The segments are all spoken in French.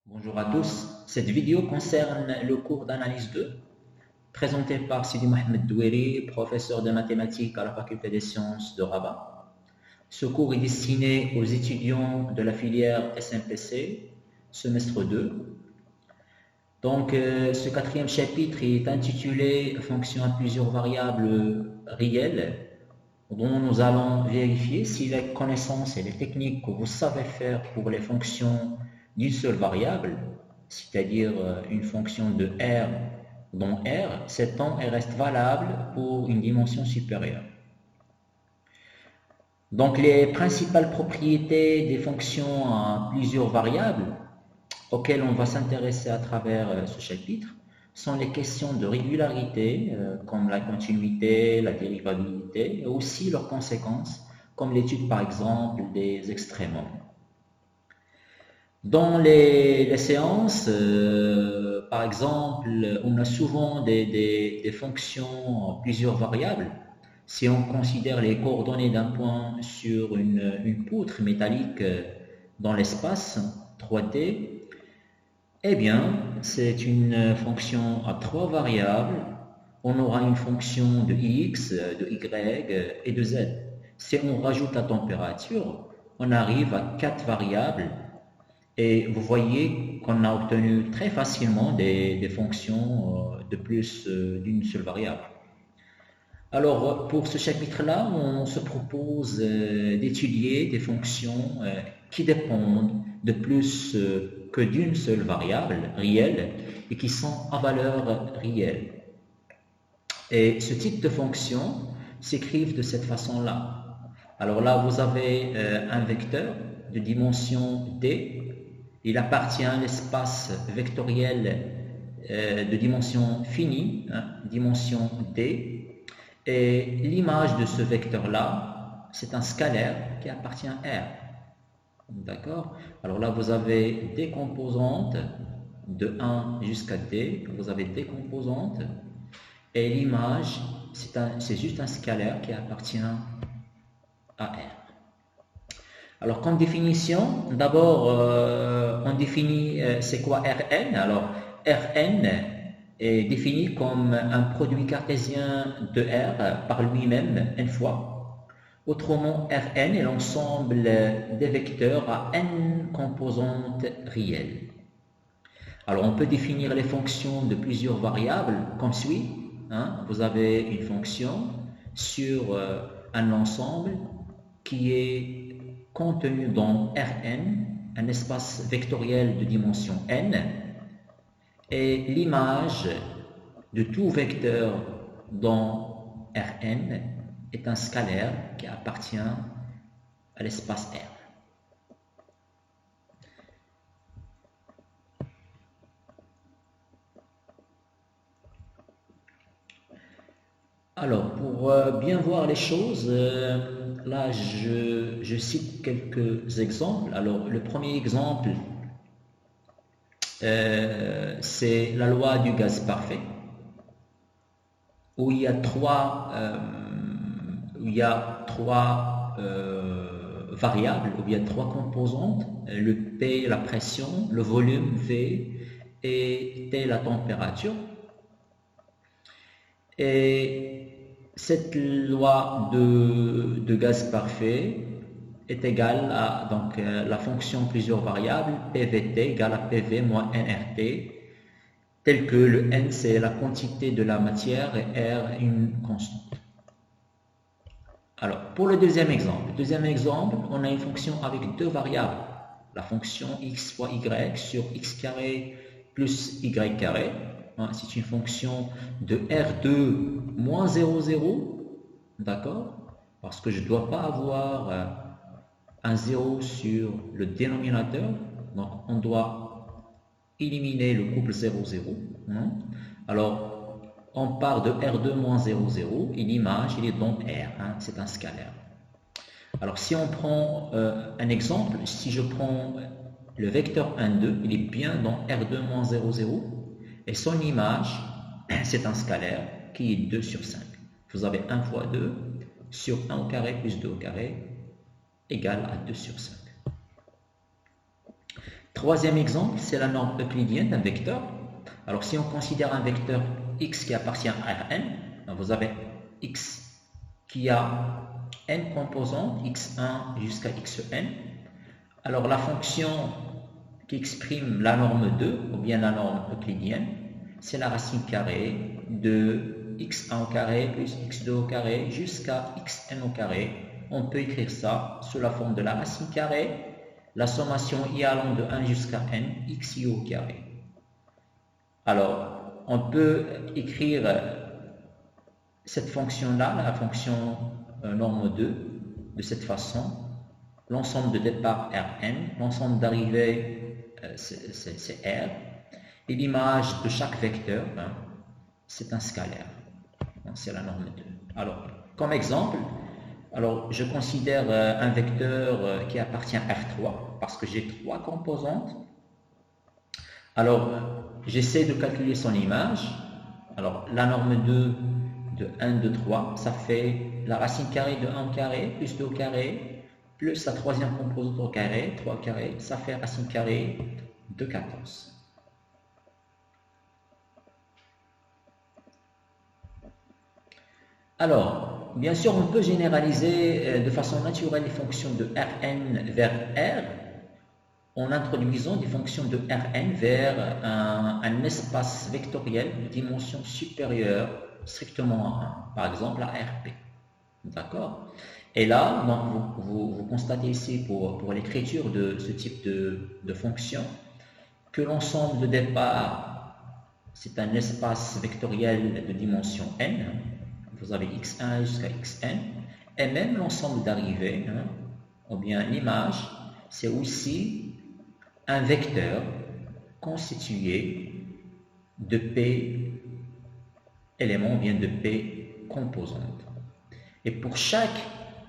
Bonjour à tous. Cette vidéo concerne le cours d'analyse 2 présenté par Sidi Mohamed Doueri, professeur de mathématiques à la faculté des sciences de Rabat. Ce cours est destiné aux étudiants de la filière SMPC, semestre 2. Donc, ce quatrième chapitre est intitulé Fonctions à plusieurs variables réelles, dont nous allons vérifier si les connaissances et les techniques que vous savez faire pour les fonctions d'une seule variable, c'est-à-dire une fonction de R dont R, s'étend et reste valable pour une dimension supérieure. Donc les principales propriétés des fonctions à plusieurs variables auxquelles on va s'intéresser à travers ce chapitre sont les questions de régularité, comme la continuité, la dérivabilité, et aussi leurs conséquences, comme l'étude par exemple des extrémums. Dans les séances, par exemple, on a souvent des fonctions à plusieurs variables. Si on considère les coordonnées d'un point sur une poutre métallique dans l'espace 3D, eh bien, c'est une fonction à trois variables. On aura une fonction de x, de y et de z. Si on rajoute la température, on arrive à quatre variables. Et vous voyez qu'on a obtenu très facilement des fonctions de plus d'une seule variable. Alors, pour ce chapitre-là, on se propose d'étudier des fonctions qui dépendent de plus que d'une seule variable réelle et qui sont à valeur réelle. Et ce type de fonctions s'écrivent de cette façon-là. Alors là, vous avez un vecteur de dimension d. Il appartient à l'espace vectoriel de dimension finie, dimension d. Et l'image de ce vecteur-là, c'est un scalaire qui appartient à R. D'accord? Alors là, vous avez des composantes de 1 jusqu'à d. Vous avez des composantes. Et l'image, c'est juste un scalaire qui appartient à R. Alors, comme définition, d'abord, on définit c'est quoi Rn. Alors, Rn est défini comme un produit cartésien de R par lui-même n fois. Autrement, Rn est l'ensemble des vecteurs à n composantes réelles. Alors, on peut définir les fonctions de plusieurs variables comme suit. Vous avez une fonction sur un ensemble qui est contenu dans Rn, un espace vectoriel de dimension n, et l'image de tout vecteur dans Rn est un scalaire qui appartient à l'espace R. Alors, pour bien voir les choses, là, je cite quelques exemples. Alors, le premier exemple, c'est la loi du gaz parfait, où il y a trois variables, où il y a trois composantes, le P, la pression, le volume V, et T, la température. Et cette loi de gaz parfait est égale à donc, la fonction plusieurs variables PVT égale à PV moins nRT, tel que le n c'est la quantité de la matière et R une constante. Alors, pour le deuxième exemple, on a une fonction avec deux variables. La fonction x fois y sur x carré plus y carré. C'est une fonction de R2 moins 0, 0. D'accord? Parce que je ne dois pas avoir un 0 sur le dénominateur. Donc, on doit éliminer le couple 0, 0. Alors, on part de R2 moins 0, 0 et l'image, il est dans R. C'est un scalaire. Alors, si on prend un exemple, si je prends le vecteur 1, 2, il est bien dans R2 moins 0, 0. Et son image, c'est un scalaire qui est 2 sur 5. Vous avez 1 fois 2 sur 1 au carré plus 2 au carré égale à 2 sur 5. Troisième exemple, c'est la norme euclidienne d'un vecteur. Alors, si on considère un vecteur x qui appartient à Rn, vous avez x qui a n composantes, x1 jusqu'à xn. Alors, la fonction qui exprime la norme 2, ou bien la norme euclidienne, c'est la racine carrée de x1 au carré plus x2 au carré jusqu'à xn au carré. On peut écrire ça sous la forme de la racine carrée, la sommation i allant de 1 jusqu'à n, xi au carré. Alors, on peut écrire cette fonction-là, la fonction norme 2, de cette façon. L'ensemble de départ Rn, l'ensemble d'arrivée c'est R, et l'image de chaque vecteur, c'est un scalaire. C'est la norme 2. Alors, comme exemple, alors je considère un vecteur qui appartient à R3 parce que j'ai 3 composantes. Alors, j'essaie de calculer son image. Alors, la norme 2 de 1, 2, 3, ça fait la racine carrée de 1 au carré plus 2 au carré plus la troisième composante au carré, 3 au carré, ça fait racine carrée de 14. Alors, bien sûr, on peut généraliser de façon naturelle les fonctions de Rn vers R en introduisant des fonctions de Rn vers un espace vectoriel de dimension supérieure strictement à 1, par exemple à Rp. D'accord? Et là, donc, vous constatez ici pour l'écriture de ce type de fonction que l'ensemble de départ, c'est un espace vectoriel de dimension n. Vous avez x1 jusqu'à xn. Et même l'ensemble d'arrivée, ou bien l'image, c'est aussi un vecteur constitué de p éléments, ou bien de p composantes. Et pour chaque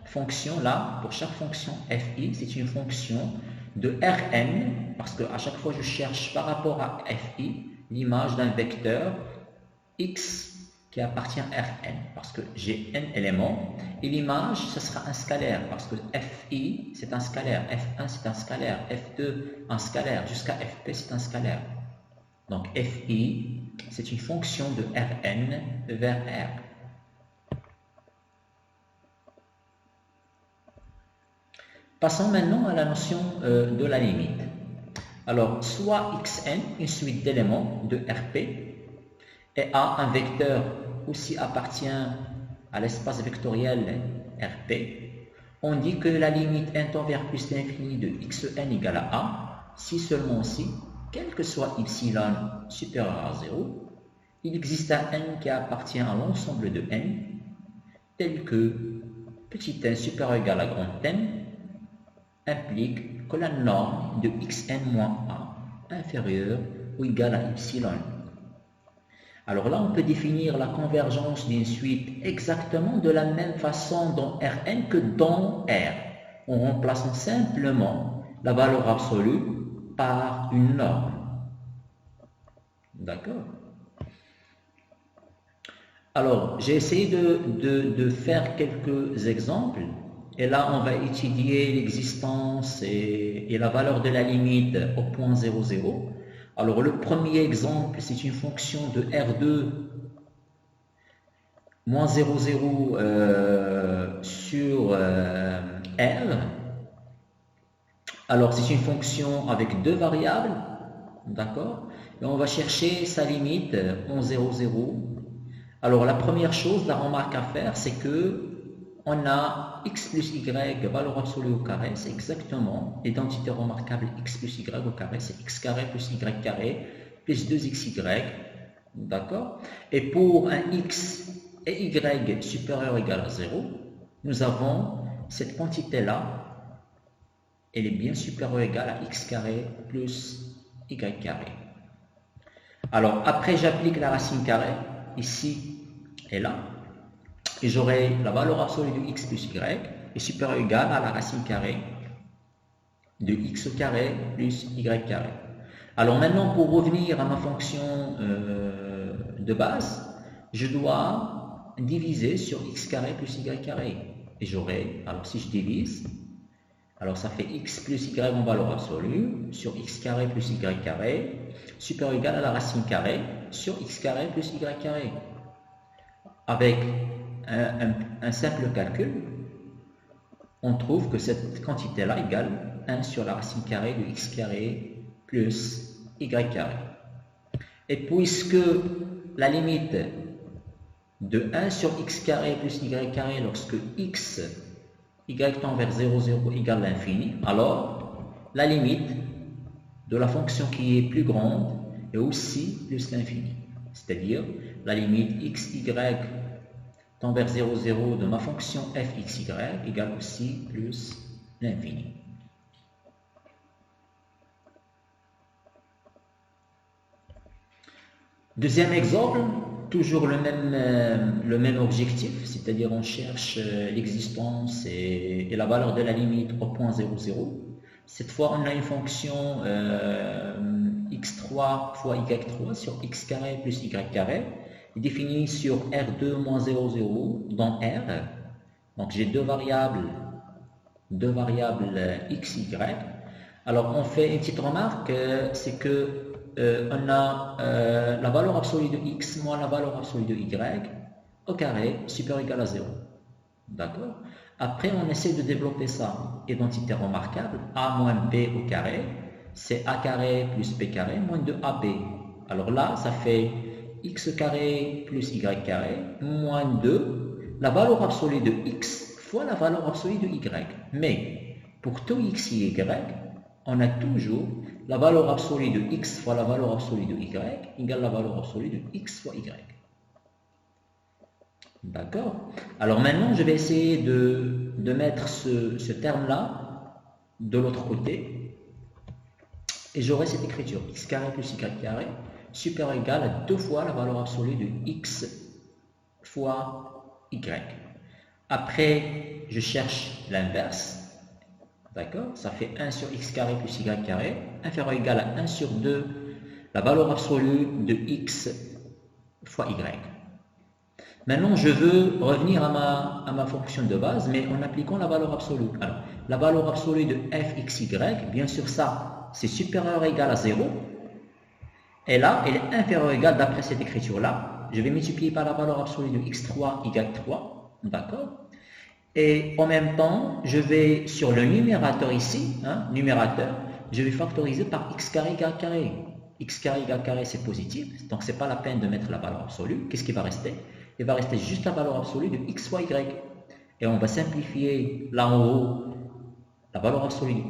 fonction là, pour chaque fonction fi, c'est une fonction de Rn, parce qu'à chaque fois je cherche par rapport à fi l'image d'un vecteur x qui appartient à Rn, parce que j'ai n éléments, et l'image ce sera un scalaire, parce que fi c'est un scalaire, f1 c'est un scalaire, f2 un scalaire, jusqu'à fp c'est un scalaire. Donc fi c'est une fonction de Rn vers R. Passons maintenant à la notion de la limite. Alors, soit xn, une suite d'éléments de Rp, et A, un vecteur aussi appartient à l'espace vectoriel Rp, on dit que la limite n tend vers plus l'infini de xn égale à A, si seulement si, quel que soit epsilon supérieur à 0, il existe un n qui appartient à l'ensemble de n, tel que petit n supérieur ou égal à grand n, implique que la norme de xn-a inférieure ou égale à epsilon. Alors là, on peut définir la convergence d'une suite exactement de la même façon dans Rn que dans R, en remplaçant simplement la valeur absolue par une norme. D'accord? Alors, j'ai essayé de faire quelques exemples. Et là, on va étudier l'existence et la valeur de la limite au point 0, 0. Alors, le premier exemple, c'est une fonction de R2 moins 0, 0 sur R. Alors, c'est une fonction avec deux variables, d'accord? Et on va chercher sa limite en 0, 0. Alors, la première chose, la remarque à faire, c'est que on a x plus y, valeur absolue au carré, c'est exactement l'identité remarquable x plus y au carré, c'est x carré plus y carré plus 2xy, d'accord? Et pour un x et y supérieur ou égal à 0, nous avons cette quantité-là, elle est bien supérieure ou égale à x carré plus y carré. Alors, après, j'applique la racine carrée, ici et là, et j'aurai la valeur absolue de x plus y est supérieure ou égale à la racine carrée de x au carré plus y carré. Alors maintenant, pour revenir à ma fonction de base, je dois diviser sur x carré plus y carré. Et j'aurai, alors si je divise, Alors ça fait x plus y en valeur absolue sur x carré plus y carré supérieur ou égal à la racine carrée sur x carré plus y carré. Avec un simple calcul, on trouve que cette quantité-là égale 1 sur la racine carrée de x carré plus y carré. Et puisque la limite de 1 sur x carré plus y carré lorsque x, y tend vers 0, 0 égale l'infini, alors la limite de la fonction qui est plus grande est aussi plus l'infini. C'est-à-dire la limite x, y tend vers 0, 0 de ma fonction f, x, y égale aussi plus l'infini. Deuxième exemple, toujours le même objectif, c'est-à-dire on cherche l'existence et la valeur de la limite au point 0, 0. Cette fois, on a une fonction x3 fois y3 sur x carré plus y carré, définie sur R2 moins 0, 0 dans R. Donc j'ai deux variables x, y. Alors on fait une petite remarque, c'est que on a la valeur absolue de x moins la valeur absolue de y au carré supérieur ou égal à 0. D'accord? Après, on essaie de développer ça. Identité remarquable, a moins b au carré, c'est a carré plus b carré moins 2ab. Alors là, ça fait x carré plus y carré moins 2, la valeur absolue de x fois la valeur absolue de y. Mais pour tout x et y, on a toujours la valeur absolue de x fois la valeur absolue de y égale la valeur absolue de x fois y. D'accord? Alors maintenant, je vais essayer de mettre ce terme-là de l'autre côté. Et j'aurai cette écriture, x carré plus y carré, supérieur ou égal à 2 fois la valeur absolue de x fois y. Après, je cherche l'inverse. D'accord? Ça fait 1 sur x carré plus y carré, inférieur ou égal à 1 sur 2, la valeur absolue de x fois y. Maintenant, je veux revenir à ma fonction de base, mais en appliquant la valeur absolue. Alors, la valeur absolue de f, x, y, bien sûr ça, c'est supérieur ou égal à 0. Et là, elle est inférieure ou égale, d'après cette écriture-là, je vais multiplier par la valeur absolue de x3, y3, d'accord? Et en même temps, je vais, sur le numérateur ici, numérateur, je vais factoriser par x carré, y carré. X carré, y carré, c'est positif, donc ce n'est pas la peine de mettre la valeur absolue. Qu'est-ce qui va rester? Il va rester juste la valeur absolue de x fois y. Et on va simplifier là en haut la valeur absolue de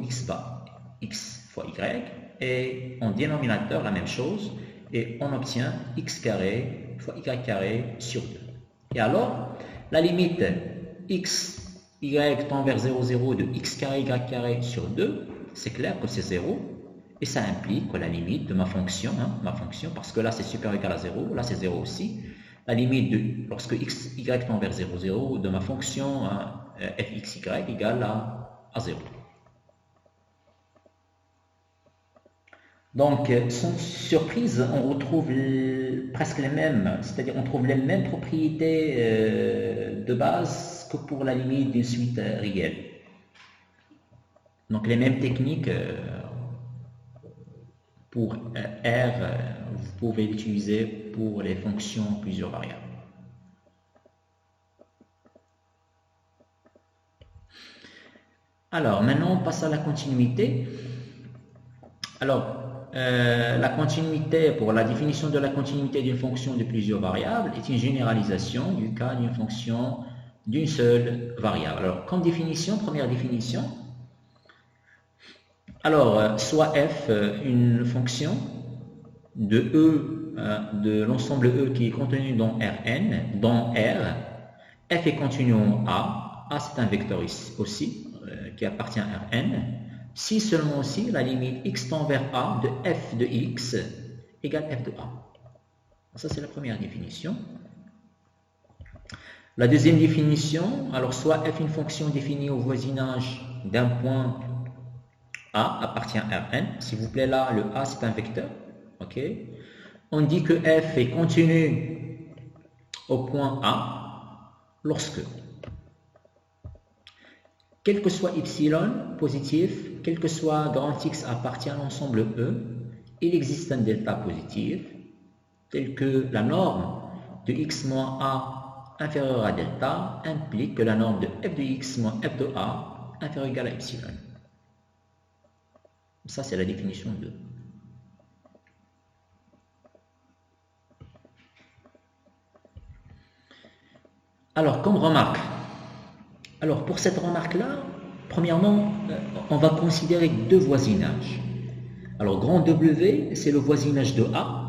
x fois y. Et en dénominateur, la même chose. Et on obtient x carré fois y carré sur 2. Et alors, la limite x, y tend vers 0, 0 de x carré, y carré sur 2, c'est clair que c'est 0. Et ça implique que la limite de ma fonction, parce que là c'est supérieur ou égal à 0, là c'est 0 aussi, la limite de, lorsque x, y tend vers 0, 0, de ma fonction f, x, y égale à 0. Donc, sans surprise, on retrouve presque les mêmes, c'est-à-dire on trouve les mêmes propriétés de base que pour la limite d'une suite réelle. Donc, les mêmes techniques pour R, vous pouvez l'utiliser pour les fonctions plusieurs variables. Alors, maintenant, on passe à la continuité. Alors, la continuité, pour la définition de la continuité d'une fonction de plusieurs variables, est une généralisation du cas d'une fonction d'une seule variable. Alors, comme définition, première définition, alors, soit f, une fonction de E, de l'ensemble E qui est contenu dans Rn, dans R, f est contenu en A c'est un vecteur aussi, qui appartient à Rn, si seulement aussi la limite x tend vers A de f de x égale f de A. Ça, c'est la première définition. La deuxième définition, alors soit f une fonction définie au voisinage d'un point A appartient à Rn. S'il vous plaît, là, le A, c'est un vecteur. Ok. On dit que f est continu au point A lorsque quel que soit epsilon positif, quel que soit grand X appartient à l'ensemble E, il existe un delta positif, tel que la norme de x moins a inférieure à delta implique que la norme de f de x moins f de a inférieure ou égale à epsilon. Ça, c'est la définition de. Alors, comme remarque, alors pour cette remarque-là, premièrement, on va considérer deux voisinages. Alors, grand W, c'est le voisinage de A.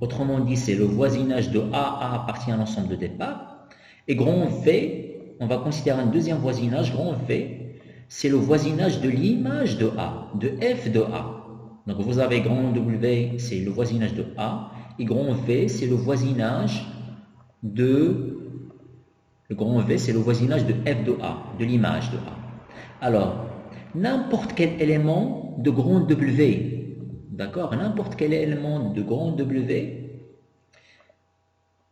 Autrement dit, c'est le voisinage de A appartient à l'ensemble de départ. Et grand V, on va considérer un deuxième voisinage, grand V, c'est le voisinage de l'image de A, de F de A. Donc, vous avez grand W, c'est le voisinage de A, et grand V, c'est le voisinage de... Le grand V, c'est le voisinage de F de A, de l'image de A. Alors, n'importe quel élément de grand W, d'accord, n'importe quel élément de grand W,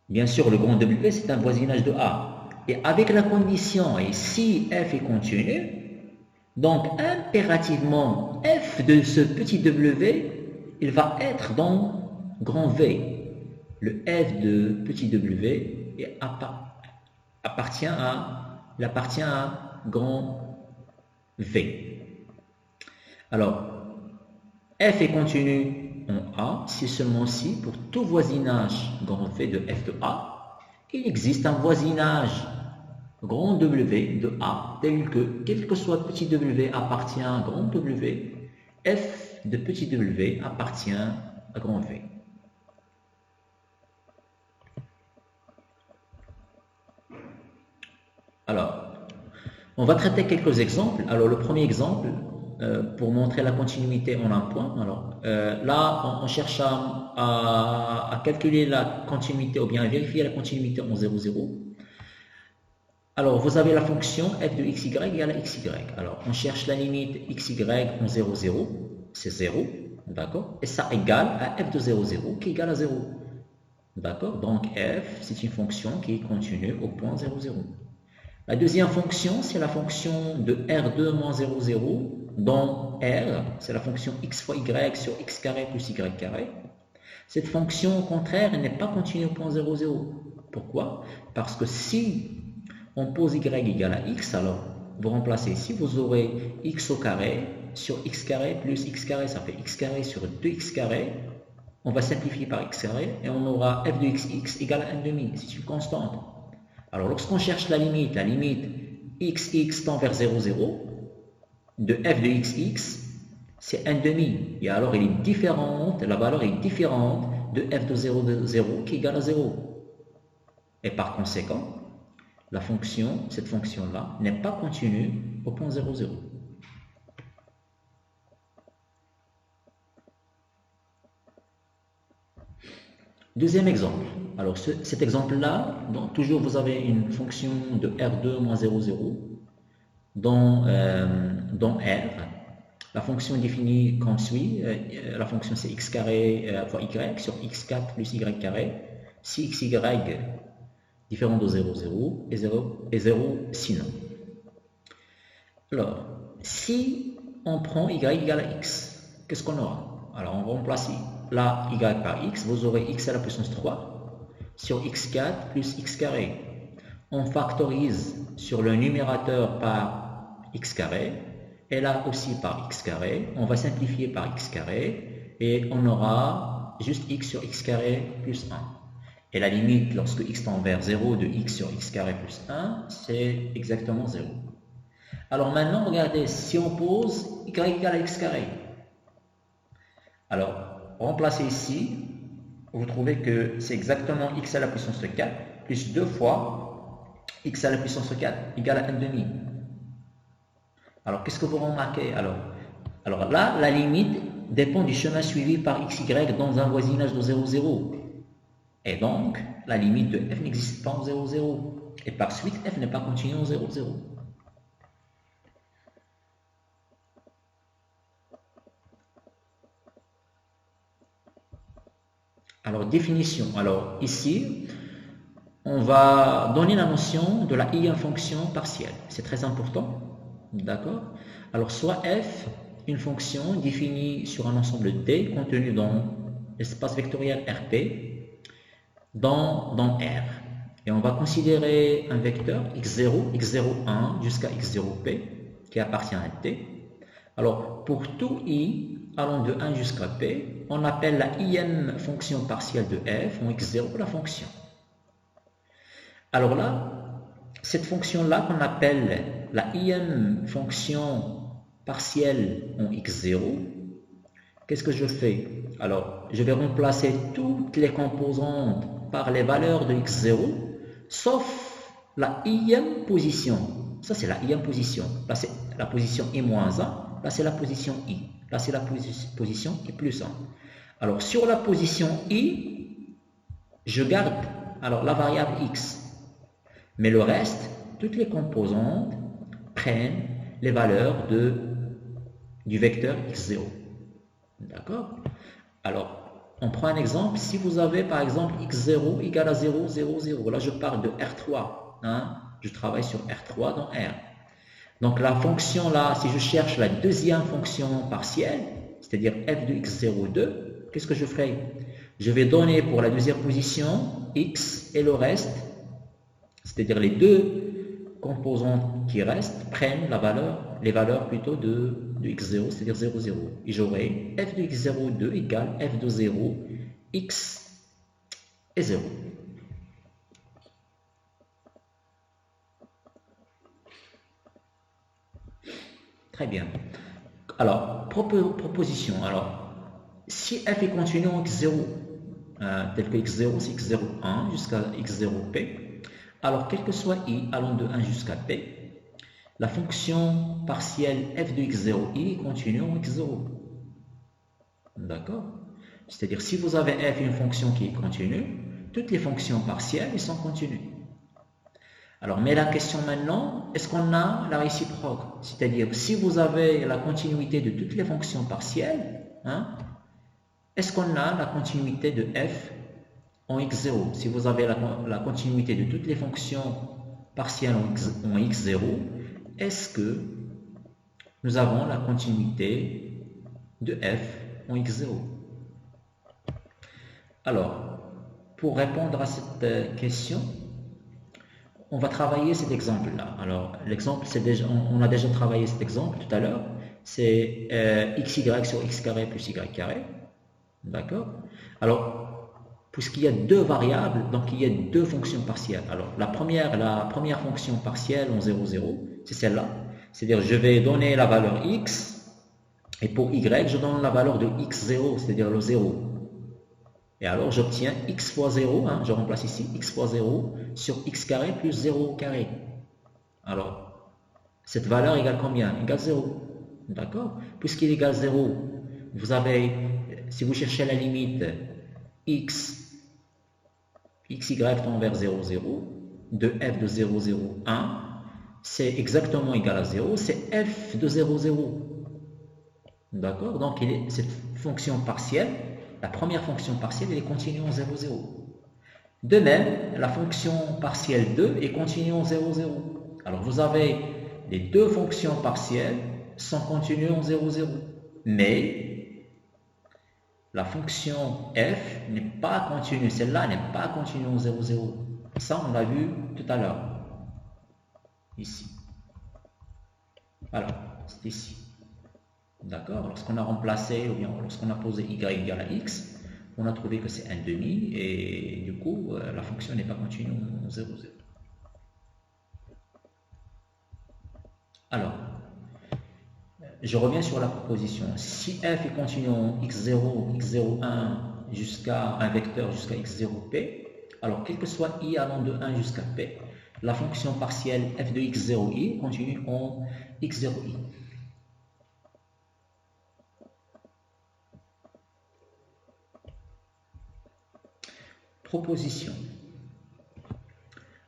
bien sûr, le grand W, c'est un voisinage de A. Et avec la condition, et si F est continu, donc impérativement, F de ce petit W, il va être dans grand V. Le F de petit W appartient à grand V. Alors, F est continu en A si seulement si, pour tout voisinage grand V de F de A, il existe un voisinage grand W de A tel que, quel que soit petit W appartient à grand W, F de petit W appartient à grand V. Alors, on va traiter quelques exemples. Alors, le premier exemple, pour montrer la continuité en un point. Alors, là, on cherche à calculer la continuité ou bien à vérifier la continuité en 0, 0. Alors, vous avez la fonction f de xy égale à xy. Alors, on cherche la limite xy en 0, 0. C'est 0, d'accord? Et ça égale à f de 0, 0 qui égale à 0. D'accord? Donc, f, c'est une fonction qui est continue au point 0, 0. La deuxième fonction, c'est la fonction de R2 moins 0, 0, dont R, c'est la fonction x fois y sur x carré plus y carré. Cette fonction, au contraire, elle n'est pas continue au point 0, 0. Pourquoi? Parce que si on pose y égale à x, alors vous remplacez ici, vous aurez x au carré sur x carré plus x carré, ça fait x carré sur 2x carré. On va simplifier par x carré et on aura f de x égale à 1,5. C'est une constante. Alors, lorsqu'on cherche la limite xx tend vers 0, 0, de f de xx, c'est 1,5. Et alors, elle est différente, la valeur est différente de f de 0, 0 qui est égale à 0. Et par conséquent, la fonction, cette fonction-là, n'est pas continue au point 0, 0. Deuxième exemple. Alors, cet exemple-là, toujours vous avez une fonction de R2 moins 0, 0 dans R. La fonction est définie comme suit. La fonction c'est x carré fois y sur x4 plus y carré. Si xy différent de 0, 0 et 0 sinon. Alors, si on prend y égale à x, qu'est-ce qu'on aura? Alors, on remplace là y par x, vous aurez x à la puissance 3 sur x4 plus x carré. On factorise sur le numérateur par x carré et là aussi par x carré. On va simplifier par x carré et on aura juste x sur x carré plus 1. Et la limite lorsque x tend vers 0 de x sur x carré plus 1, c'est exactement 0. Alors maintenant, regardez, si on pose y égale à x carré. Alors, remplacez ici, vous trouvez que c'est exactement x à la puissance 4 plus 2 fois x à la puissance 4 égale à 1,5. Alors, qu'est-ce que vous remarquez? Alors là, la limite dépend du chemin suivi par xy dans un voisinage de 0, 0. Et donc, la limite de f n'existe pas en 0, 0. Et par suite, f n'est pas continu en 0, 0. Alors, définition. Alors, ici, on va donner la notion de la I en fonction partielle. C'est très important. D'accord? Alors, soit f, une fonction définie sur un ensemble T contenu dans l'espace vectoriel Rp dans R. Et on va considérer un vecteur x0, x01 jusqu'à x0p qui appartient à T. Alors, pour tout i allant de 1 jusqu'à p, on appelle la ième fonction partielle de f en x0 la fonction. Alors là, cette fonction-là qu'on appelle la ième fonction partielle en x0, qu'est-ce que je fais? Alors, je vais remplacer toutes les composantes par les valeurs de x0, sauf la ième position. Ça, c'est la ième position. Là, c'est la position i-1. Là, c'est la position i. Là, c'est la position i plus 1. Alors, sur la position i, je garde alors la variable x. Mais le reste, toutes les composantes prennent les valeurs du vecteur x0. D'accord? Alors, on prend un exemple. Si vous avez par exemple x0 égale à 0, 0, 0. Là, je parle de R3. Hein? Je travaille sur R3 dans R. Donc, la fonction là, si je cherche la deuxième fonction partielle, c'est-à-dire f de x02, qu'est-ce que je ferai? Je vais donner pour la deuxième position x et le reste, c'est-à-dire les deux composantes qui restent prennent les valeurs plutôt de x0, c'est-à-dire 0, 0. Et j'aurai f de x02 égale f de 0, x et 0. Très bien. Alors, proposition. Alors, si f est continu en x0, tel que x0 c'est x01 jusqu'à x0p, alors quel que soit i allant de 1 jusqu'à p, la fonction partielle f de x0i est continue en x0. D'accord? C'est-à-dire si vous avez f une fonction qui est continue, toutes les fonctions partielles sont continues. Alors, mais la question maintenant, est-ce qu'on a la réciproque? C'est-à-dire, si vous avez la continuité de toutes les fonctions partielles, hein, est-ce qu'on a la continuité de f en x0? Si vous avez la continuité de toutes les fonctions partielles en x0, est-ce que nous avons la continuité de f en x0? Alors, pour répondre à cette question, on va travailler cet exemple-là. Alors, l'exemple, on a déjà travaillé cet exemple tout à l'heure. C'est xy sur x carré plus y carré. D'accord? Alors, puisqu'il y a deux variables, donc il y a deux fonctions partielles. Alors, la première fonction partielle en 0, 0, c'est celle-là. C'est-à-dire, je vais donner la valeur x, et pour y, je donne la valeur de x0, c'est-à-dire le 0. Et alors, j'obtiens x fois 0, hein, je remplace ici, x fois 0 sur x carré plus 0 carré. Alors, cette valeur égale combien? Égale 0. D'accord? Puisqu'il égale 0, vous avez, si vous cherchez la limite xy tend vers 0, 0, de f de 0, 0, 1, c'est exactement égal à 0, c'est f de 0, 0. D'accord? Donc, cette fonction partielle, la première fonction partielle, elle est continue en 0, 0. De même, la fonction partielle 2 est continue en 0, 0. Alors, vous avez les deux fonctions partielles sont continues en 0, 0. Mais la fonction f n'est pas continue. Celle-là n'est pas continue en 0, 0. Ça, on l'a vu tout à l'heure. Ici. Alors, c'est ici. D'accord? Lorsqu'on a remplacé, ou bien lorsqu'on a posé y égale à x, on a trouvé que c'est 1,5 et du coup, la fonction n'est pas continue en 0, 0. Alors, je reviens sur la proposition. Si f est continu en x0, x01 jusqu'à un vecteur jusqu'à x0p, alors quel que soit i allant de 1 jusqu'à p, la fonction partielle f de x0i continue en x0i. Proposition.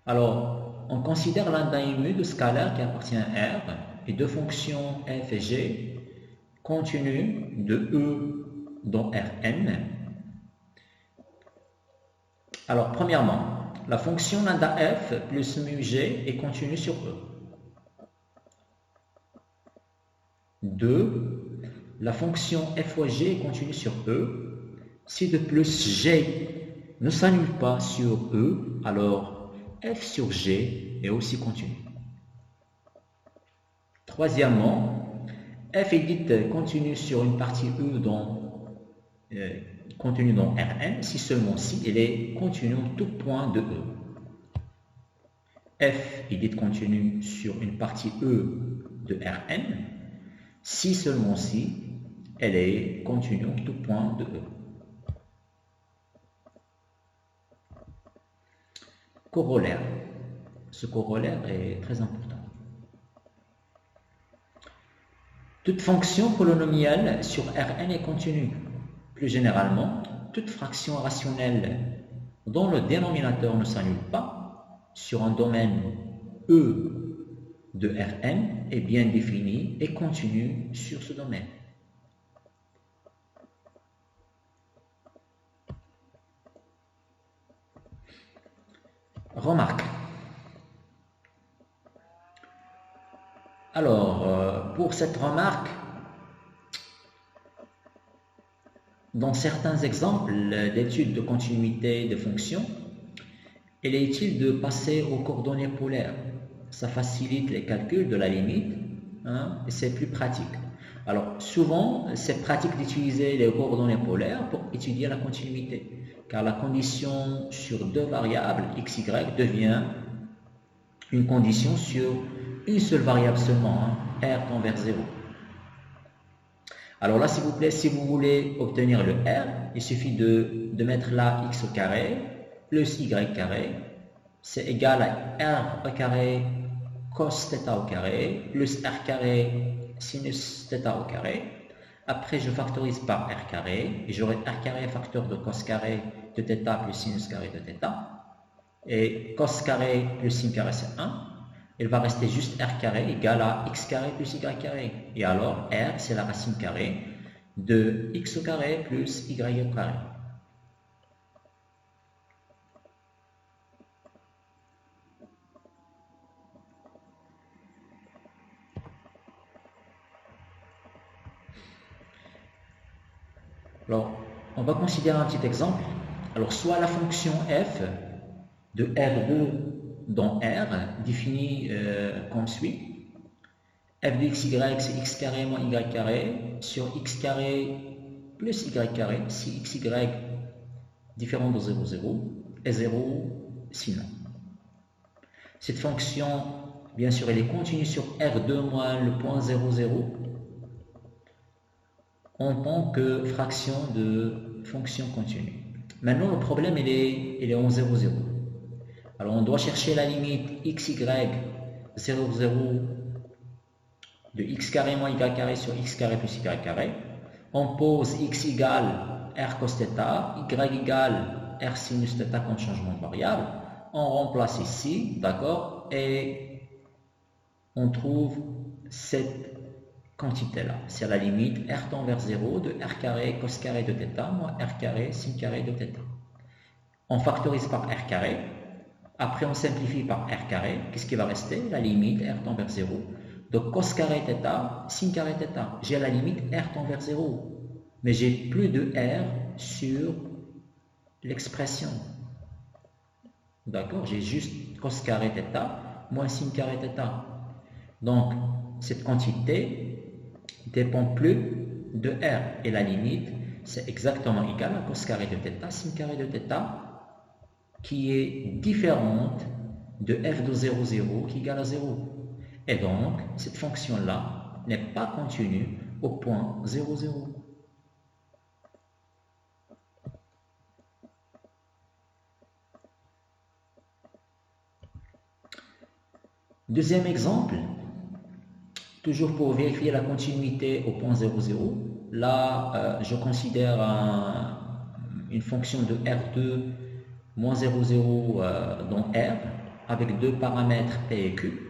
Alors, on considère l'un de scalaire qui appartient à R et deux fonctions f et g continues de E dans Rn. Alors, premièrement, la fonction lambda f plus mu g est continue sur E. 2, la fonction f fois g est continue sur E. Si de plus g ne s'annule pas sur E, alors f sur g est aussi continue. Troisièmement, f est dite continue sur une partie E contenue dans Rn, si seulement si elle est continue en tout point de E. F est dite continue sur une partie E de Rn, si seulement si elle est continue en tout point de E. Corollaire. Ce corollaire est très important. Toute fonction polynomiale sur Rn est continue. Plus généralement, toute fraction rationnelle dont le dénominateur ne s'annule pas sur un domaine E de Rn est bien définie et continue sur ce domaine. Remarque. Alors, pour cette remarque, dans certains exemples d'études de continuité de fonctions, il est utile de passer aux coordonnées polaires. Ça facilite les calculs de la limite, et c'est plus pratique. Alors, souvent, c'est pratique d'utiliser les coordonnées polaires pour étudier la continuité, car la condition sur deux variables, x, y, devient une condition sur une seule variable seulement, r tend vers 0. Alors là, s'il vous plaît, si vous voulez obtenir le r, il suffit de mettre là x au carré plus y carré, c'est égal à r au carré cos θ au carré plus r carré sinus θ au carré. Après, je factorise par r carré, et j'aurai r carré facteur de cos carré de θ plus sinus carré de θ. Et cos carré plus sin carré, c'est 1. Il va rester juste r carré égal à x carré plus y carré. Et alors, r, c'est la racine carrée de x au carré plus y au carré. Alors, on va considérer un petit exemple. Alors, soit la fonction f de R2 dans R définie comme suit. F de xy, c'est x carré moins y carré sur x carré plus y carré si xy différent de 0, 0 et 0 sinon. Cette fonction, bien sûr, elle est continue sur R2 moins le point 0, 0 en tant que fraction de fonction continue. Maintenant, le problème, il est en 0, 0. Alors, on doit chercher la limite xy 0, 0 de x carré moins y carré sur x carré plus y carré. On pose x égale r cos θ, y égale r sinus θ comme changement de variable. On remplace ici, d'accord, et on trouve cette quantité-là. C'est la limite r tend vers 0 de r carré cos carré de θ moins r carré sin carré de θ. On factorise par r carré. Après, on simplifie par r carré. Qu'est-ce qui va rester? La limite r tend vers 0. Donc, cos carré θ, sin carré θ. J'ai la limite r tend vers 0. Mais j'ai plus de r sur l'expression. D'accord? J'ai juste cos carré θ moins sin carré θ. Donc, cette quantité ne dépend plus de r. Et la limite, c'est exactement égal à cos carré de θ, sin carré de θ, qui est différente de f de 0, 0 qui est égal à 0. Et donc, cette fonction-là n'est pas continue au point 0, 0. Deuxième exemple, toujours pour vérifier la continuité au point 0, 0. Là, je considère une fonction de R2 moins 0, 0 dans R avec deux paramètres P et Q.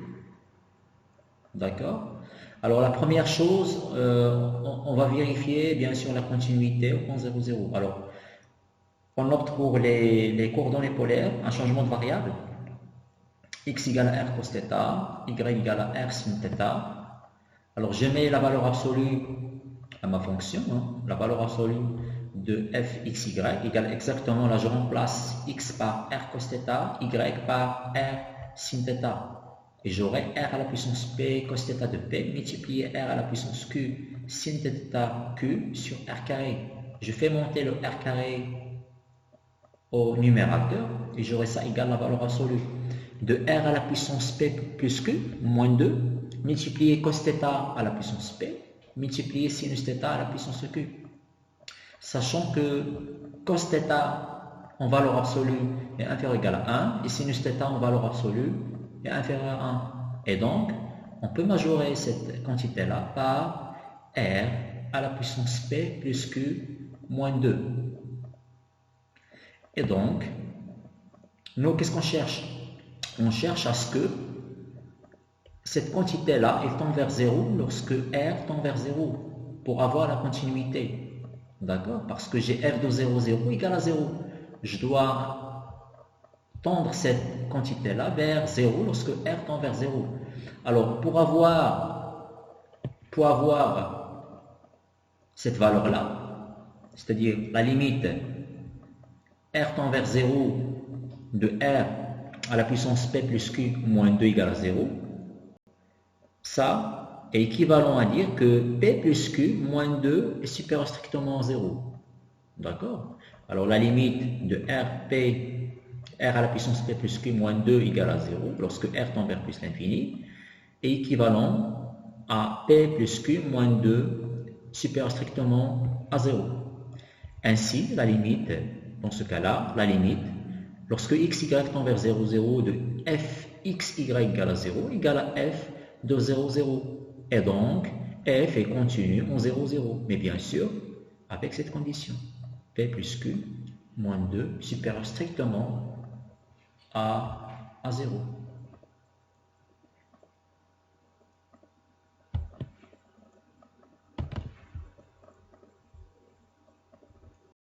D'accord? Alors, la première chose, on va vérifier bien sûr la continuité au point 0, 0. Alors, on opte pour les coordonnées polaires, un changement de variable. X égale à R cos θ, Y égale à R sin θ. Alors, je mets la valeur absolue à ma fonction, hein, la valeur absolue de fxy égale exactement, là je remplace x par r cos θ, y par r sin θ. Et j'aurai r à la puissance p cos θ de p multiplié r à la puissance q sin θ q sur r carré. Je fais monter le r carré au numérateur et j'aurai ça égal la valeur absolue de r à la puissance p plus q moins 2 multiplié cos θ à la puissance p multiplié sinus θ à la puissance q. Sachant que cos θ en valeur absolue est inférieur ou égal à 1 et sinus θ en valeur absolue est inférieur à 1. Et donc, on peut majorer cette quantité-là par r à la puissance p plus q moins 2. Et donc, nous, qu'est-ce qu'on cherche? On cherche à ce que cette quantité-là, elle tend vers 0 lorsque r tend vers 0 pour avoir la continuité. D'accord? Parce que j'ai f de 0, 0 égale à 0. Je dois tendre cette quantité-là vers 0 lorsque r tend vers 0. Alors, pour avoir cette valeur-là, c'est-à-dire la limite r tend vers 0 de r à la puissance p plus q moins 2 égale à 0, ça est équivalent à dire que p plus q moins 2 est supérieur strictement à 0. D'accord? Alors la limite de r à la puissance p plus q moins 2 égale à 0 lorsque r tend vers plus l'infini est équivalent à p plus q moins 2 supérieur strictement à 0. Ainsi, la limite, dans ce cas-là, la limite, lorsque x, y tend vers 0, 0 de f x, y égale à 0 égale à f de 0, 0. Et donc, f est continu en 0, 0. Mais bien sûr, avec cette condition, p plus q moins 2 supérieur strictement à 0.